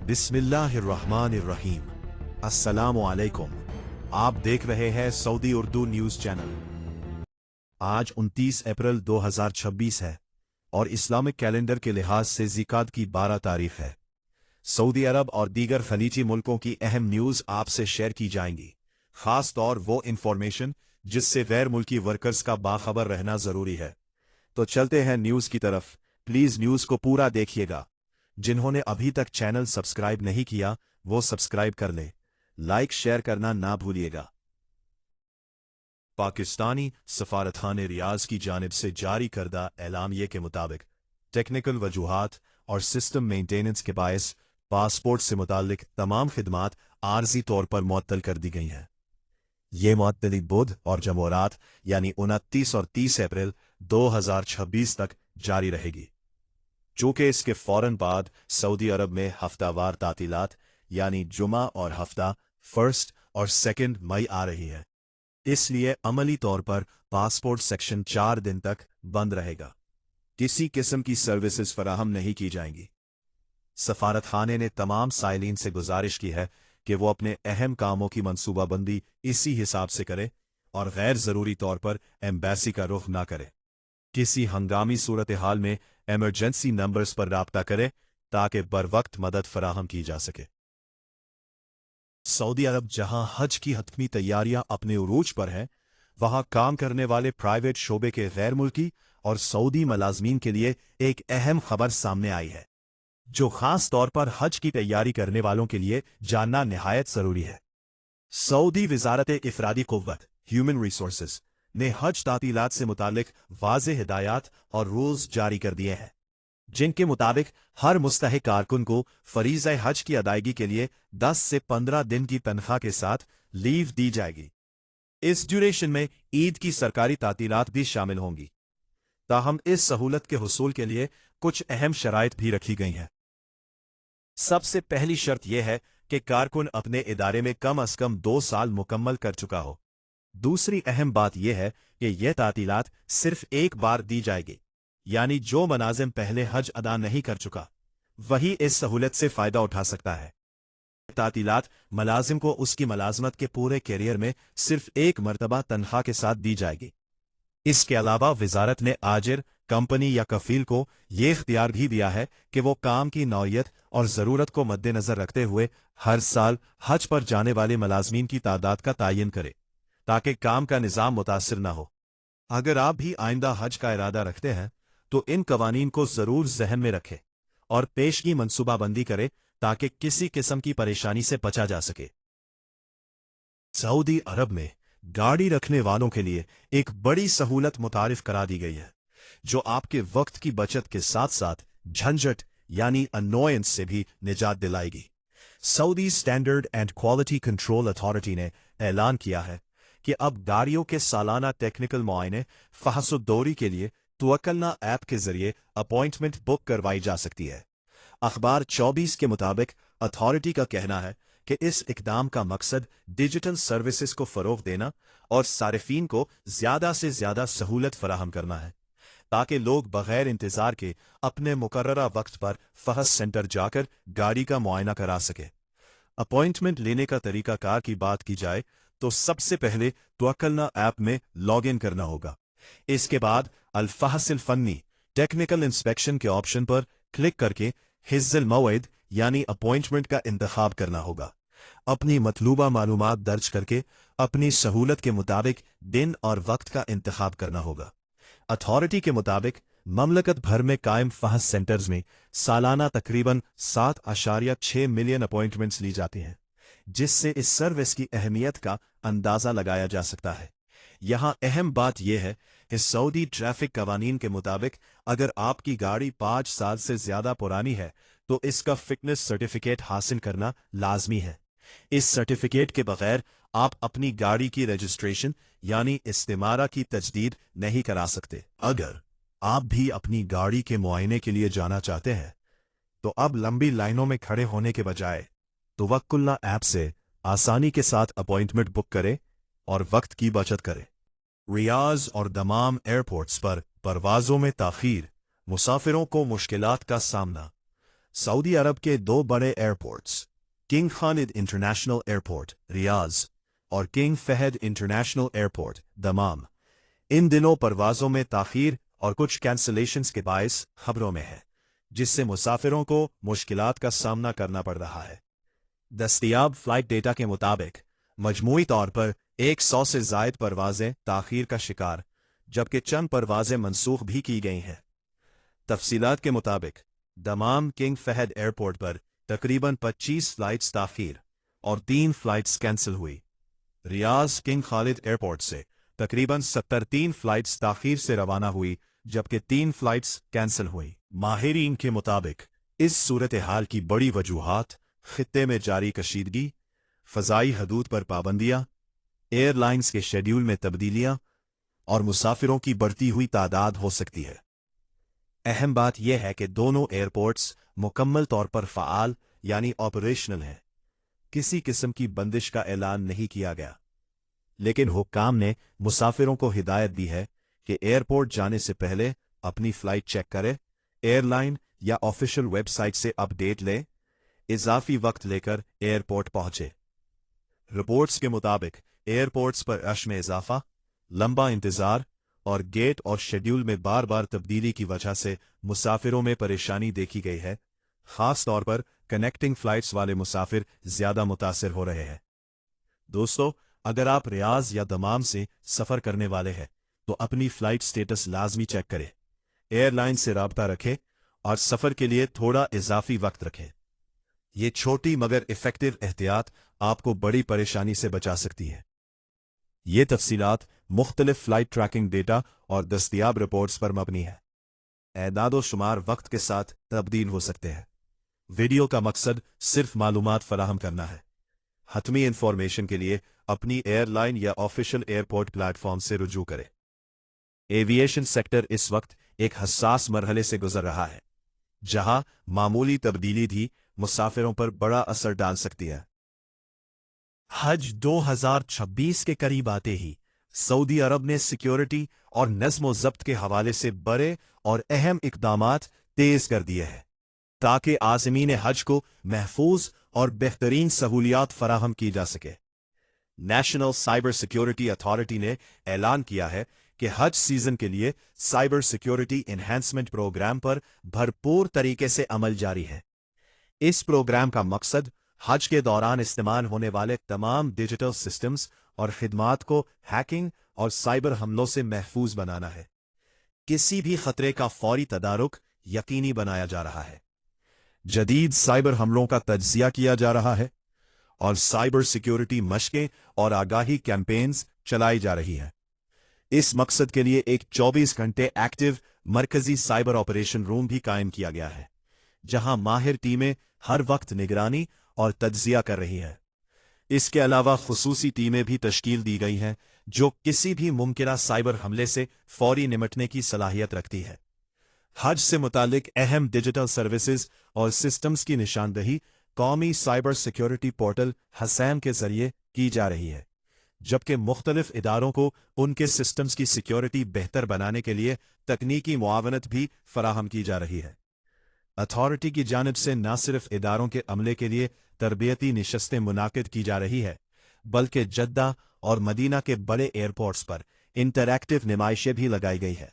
बिस्मिल्लाहिर्रहमानिर्रहीम। अस्सलामु अलैकुम। आप देख रहे हैं सऊदी उर्दू न्यूज़ चैनल। आज 29 अप्रैल 2026 है और इस्लामिक कैलेंडर के लिहाज से ज़िकात की 12 तारीख है। सऊदी अरब और दीगर खलीजी मुल्कों की अहम न्यूज़ आपसे शेयर की जाएंगी, खास तौर वो इन्फॉर्मेशन जिससे गैर मुल्की वर्कर्स का बाखबर रहना ज़रूरी है। तो चलते हैं न्यूज़ की तरफ। प्लीज़ न्यूज़ को पूरा देखिएगा। जिन्होंने अभी तक चैनल सब्सक्राइब नहीं किया वो सब्सक्राइब कर ले, लाइक शेयर करना ना भूलिएगा। पाकिस्तानी सफारतखाने रियाज की जानिब से जारी करदा एलामिये के मुताबिक टेक्निकल वजूहात और सिस्टम मेंटेनेंस के बायस पासपोर्ट से मुतालिक तमाम खिदमात आर्जी तौर पर मुअत्तल कर दी गई हैं। ये मुअत्तली बुध और जमुरात यानी 29 और 30 अप्रैल 2026 तक जारी रहेगी। चूंकि इसके फौरन बाद सऊदी अरब में हफ्तावार तातीलात यानी जुमा और हफ्ता 1 और 2 मई आ रही है, इसलिए अमली तौर पर पासपोर्ट सेक्शन 4 दिन तक बंद रहेगा। किसी किस्म की सर्विसेज फराहम नहीं की जाएंगी। सफारतखाने ने तमाम साइलिन से गुजारिश की है कि वो अपने अहम कामों की मनसूबाबंदी इसी हिसाब से करे और गैर ज़रूरी तौर पर एम्बेसी का रुख ना करे। किसी हंगामी सूरत हाल में एमरजेंसी नंबर्स पर राब्ता करें ताकि बरवक्त मदद फराहम की जा सके। सऊदी अरब जहां हज की हतमी तैयारियां अपने उरूज पर हैं, वहां काम करने वाले प्राइवेट शोबे के गैर मुल्की और सऊदी मुलाजमीन के लिए एक अहम खबर सामने आई है, जो खास तौर पर हज की तैयारी करने वालों के लिए जानना निहायत जरूरी है। सऊदी वजारत इफरादी कुव्वत ह्यूमन रिसोर्सेज ने हज तातीलात से मुतालिक वाज़े हिदायत और रूल्स जारी कर दिए हैं, जिनके मुताबिक हर मुस्तहिक कारकुन को फरीज़ा हज की अदायगी के लिए 10 से 15 दिन की तनख्वाह के साथ लीव दी जाएगी। इस ड्यूरेशन में ईद की सरकारी तातीलात भी शामिल होंगी। ताहम इस सहूलत के हुसूल के लिए कुछ अहम शराइत भी रखी गई हैं। सबसे पहली शर्त यह है कि कारकुन अपने इदारे में कम अज कम 2 साल मुकम्मल कर चुका हो। दूसरी अहम बात यह है कि यह तातीलात सिर्फ एक बार दी जाएगी, यानी जो मुनाजिम पहले हज अदा नहीं कर चुका वही इस सहूलत से फायदा उठा सकता है। तातीलात मुलाजिम को उसकी मुलाजमत के पूरे कैरियर में सिर्फ एक मरतबा तनख्वाह के साथ दी जाएगी। इसके अलावा वजारत ने आजिर, कंपनी या कफील को यह इख्तियार भी दिया है कि वो काम की नौयत और ज़रूरत को मद्देनजर रखते हुए हर साल हज पर जाने वाले मुलाजमीन की तादाद का तयन करे, ताकि काम का निज़ाम मुतासिर न हो। अगर आप भी आइंदा हज का इरादा रखते हैं तो इन कवानीन को जरूर जहन में रखें और पेशगी मनसूबाबंदी करें ताकि किसी किस्म की परेशानी से बचा जा सके। सऊदी अरब में गाड़ी रखने वालों के लिए एक बड़ी सहूलत मुतारिफ करा दी गई है, जो आपके वक्त की बचत के साथ साथ झंझट यानी अनोयंस से भी निजात दिलाएगी। Saudi standard and quality control authority ने ऐलान किया है कि अब गाड़ियों के सालाना टेक्निकल मुआयने फहसुद्दौरी के लिए तवक्कलना ऐप के जरिए अपॉइंटमेंट बुक करवाई जा सकती है। अखबार 24 के मुताबिक अथॉरिटी का कहना है कि इस इकदाम का मकसद डिजिटल सर्विसेज को फरोग देना और सारिफीन को ज्यादा से ज्यादा सहूलत फराहम करना है, ताकि लोग बगैर इंतजार के अपने मुकर्ररा वक्त पर फहस सेंटर जाकर गाड़ी का मुआयना करा सके। अपॉइंटमेंट लेने का तरीकाकार की बात की जाए तो सबसे पहले तवक्कलना ऐप में लॉग इन करना होगा। इसके बाद अल-फहसिल फन्नी टेक्निकल इंस्पेक्शन के ऑप्शन पर क्लिक करके हिज्जुल मौइद यानी अपॉइंटमेंट का इंतखाब करना होगा। अपनी मतलूबा मालूमात दर्ज करके अपनी सहूलत के मुताबिक दिन और वक्त का इंतखाब करना होगा। अथॉरिटी के मुताबिक ममलकत भर में कायम फहस सेंटर्स में सालाना तकरीबन 7.6 मिलियन अपॉइंटमेंट्स ली जाती हैं, जिससे इस सर्विस की अहमियत का अंदाजा लगाया जा सकता है। यहाँ अहम बात यह है कि सऊदी ट्रैफिक कवानीन के मुताबिक अगर आपकी गाड़ी 5 साल से ज्यादा पुरानी है तो इसका फिटनेस सर्टिफिकेट हासिल करना लाजमी है। इस सर्टिफिकेट के बगैर आप अपनी गाड़ी की रजिस्ट्रेशन यानी इस्तेमारा की तजदीद नहीं करा सकते। अगर आप भी अपनी गाड़ी के मुआयने के लिए जाना चाहते हैं तो अब लंबी लाइनों में खड़े होने के बजाय तवक्कुलना ऐप से आसानी के साथ अपॉइंटमेंट बुक करें और वक्त की बचत करें। रियाज और दमाम एयरपोर्ट्स पर परवाजों में ताखीर, मुसाफिरों को मुश्किलात का सामना, सऊदी अरब के दो बड़े airports, king Khalid international airport Riyadh और king Fahd international airport Dammam, इन दिनों परवाजों में ताखीर और कुछ कैंसलेशंस के बायस खबरों में है, जिससे मुसाफिरों को मुश्किलात का सामना करना पड़ रहा है। दस्तयाब फ्लाइट डेटा के मुताबिक मजमूई तौर पर 100 से जायद परवाजें ताखीर का शिकार, जबकि चंद परवाजें मनसूख भी की गई हैं। तफसीलात के मुताबिक दमाम किंग फहद एयरपोर्ट पर तकरीबन 25 फ्लाइट्स ताखीर और 3 फ्लाइट्स कैंसिल हुई। रियाज किंग खालिद एयरपोर्ट से तकरीबन 73 फ्लाइट्स ताखीर से रवाना हुई, जबकि 3 फ्लाइट्स कैंसिल हुई। माहिरीन के मुताबिक इस सूरत हाल की बड़ी वजूहात खित्ते में जारी कशीदगी, फ़ज़ाई हदूद पर पाबंदियां, एयरलाइंस के शेड्यूल में तब्दीलियां और मुसाफिरों की बढ़ती हुई तादाद हो सकती है। अहम बात यह है कि दोनों एयरपोर्ट्स मुकम्मल तौर पर फ़आल यानी ऑपरेशनल हैं। किसी किस्म की बंदिश का ऐलान नहीं किया गया, लेकिन हुक्काम ने मुसाफिरों को हिदायत दी है कि एयरपोर्ट जाने से पहले अपनी फ़्लाइट चेक करें, एयरलाइन या ऑफिशियल वेबसाइट से अपडेट लें, इजाफी वक्त लेकर एयरपोर्ट पहुंचे। रिपोर्ट्स के मुताबिक एयरपोर्ट्स पर रश में इजाफा, लंबा इंतजार और गेट और शेड्यूल में बार बार तब्दीली की वजह से मुसाफिरों में परेशानी देखी गई है। खास तौर पर कनेक्टिंग फ्लाइट्स वाले मुसाफिर ज्यादा मुतासिर हो रहे हैं। दोस्तों, अगर आप रियाज या दमाम से सफर करने वाले हैं तो अपनी फ्लाइट स्टेटस लाजमी चेक करें, एयरलाइन से राब्ता रखें और सफर के लिए थोड़ा इजाफी वक्त रखें। ये छोटी मगर इफेक्टिव एहतियात आपको बड़ी परेशानी से बचा सकती है। ये तफसीलात मुख्तलिफ फ्लाइट ट्रैकिंग डेटा और दस्तयाब रिपोर्ट्स पर मबनी है। एदादो शुमार वक्त के साथ तब्दील हो सकते हैं। वीडियो का मकसद सिर्फ मालूमात फराहम करना है। हतमी इंफॉर्मेशन के लिए अपनी एयरलाइन या ऑफिशियल एयरपोर्ट प्लेटफॉर्म से रुजू करें। एविएशन सेक्टर इस वक्त एक हसास मरहले से गुजर रहा है, जहां मामूली तब्दीली भी मुसाफिरों पर बड़ा असर डाल सकती है। हज 2026 के करीब आते ही सऊदी अरब ने सिक्योरिटी और नज़्म ज़ब्त के हवाले से बड़े और अहम इक़दामात तेज कर दिए हैं, ताकि आज़मीन हज को महफूज और बेहतरीन सहूलियात फराहम की जा सके। नेशनल साइबर सिक्योरिटी अथॉरिटी ने ऐलान किया है कि हज सीजन के लिए साइबर सिक्योरिटी एनहांसमेंट प्रोग्राम पर भरपूर तरीके से अमल जारी है। इस प्रोग्राम का मकसद हज के दौरान इस्तेमाल होने वाले तमाम डिजिटल सिस्टम्स और खिदमात को हैकिंग और साइबर हमलों से महफूज बनाना है। किसी भी खतरे का फौरी तदारुक यकीनी बनाया जा रहा है। जदीद साइबर हमलों का तज्जिया किया जा रहा है और साइबर सिक्योरिटी मशकें और आगाही कैंपेन्स चलाई जा रही हैं। इस मकसद के लिए एक 24 घंटे एक्टिव मरकजी साइबर ऑपरेशन रूम भी कायम किया गया है, जहां माहिर टीमें हर वक्त निगरानी और तज्जिया कर रही हैं। इसके अलावा खुसूसी टीमें भी तश्कील दी गई हैं जो किसी भी मुमकिना साइबर हमले से फौरी निमटने की सलाहियत रखती है। हज से मुतालिक अहम डिजिटल सर्विसेज और सिस्टम्स की निशानदही कौमी साइबर सिक्योरिटी पोर्टल हसैम के जरिए की जा रही है, जबकि मुख्तलिफ इदारों को उनके सिस्टम्स की सिक्योरिटी बेहतर बनाने के लिए तकनीकी मुआवनत भी फराहम की जा रही है। अथॉरिटी की जानिब से न सिर्फ इदारों के अमले के लिए तरबियती निशस्तें मुनाकिद की जा रही है, बल्कि जद्दा और मदीना के बड़े एयरपोर्ट्स पर इंटरैक्टिव नुमाइशें भी लगाई गई है।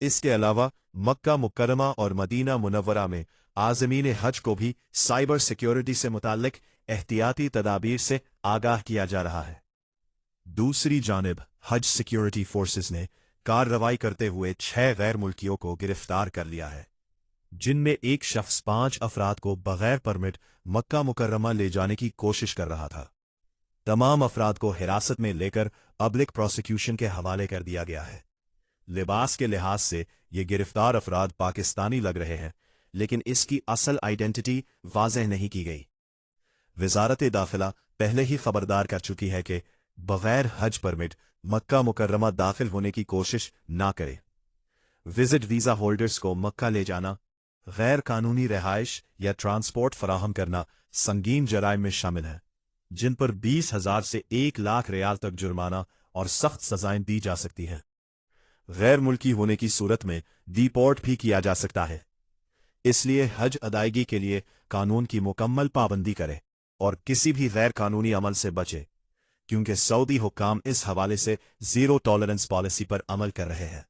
इसके अलावा मक्का मुकर्रमा और मदीना मुनव्वरा में आज़मीन हज को भी साइबर सिक्योरिटी से मुताल्लिक एहतियाती तदाबीर से आगाह किया जा रहा है। दूसरी जानिब हज सिक्योरिटी फोर्सेस ने कार्रवाई करते हुए 6 गैर मुल्कियों को गिरफ्तार कर लिया है, जिनमें एक शख्स 5 अफराद को बगैर परमिट मक्का मुकर्रमा ले जाने की कोशिश कर रहा था। तमाम अफराद को हिरासत में लेकर पब्लिक प्रोसिक्यूशन के हवाले कर दिया गया है। लिबास के लिहाज से ये गिरफ्तार अफराद पाकिस्तानी लग रहे हैं, लेकिन इसकी असल आइडेंटिटी वाज़ेह नहीं की गई। वज़ारत दाखिला पहले ही खबरदार कर चुकी है कि बगैर हज परमिट मक्का मुकर्रमा दाखिल होने की कोशिश ना करे। विजिट वीज़ा होल्डर्स को मक्का ले जाना, गैर कानूनी रिहाइश या ट्रांसपोर्ट फराहम करना संगीन जराइम में शामिल है, जिन पर 20,000 से 1 लाख रियाल तक जुर्माना और सख्त सजाएं दी जा सकती हैं। गैर मुल्की होने की सूरत में डिपोर्ट भी किया जा सकता है। इसलिए हज अदायगी के लिए कानून की मुकम्मल पाबंदी करे और किसी भी गैर कानूनी अमल से बचे, क्योंकि सऊदी हुक्काम इस हवाले से जीरो टॉलरेंस पॉलिसी पर अमल कर रहे हैं।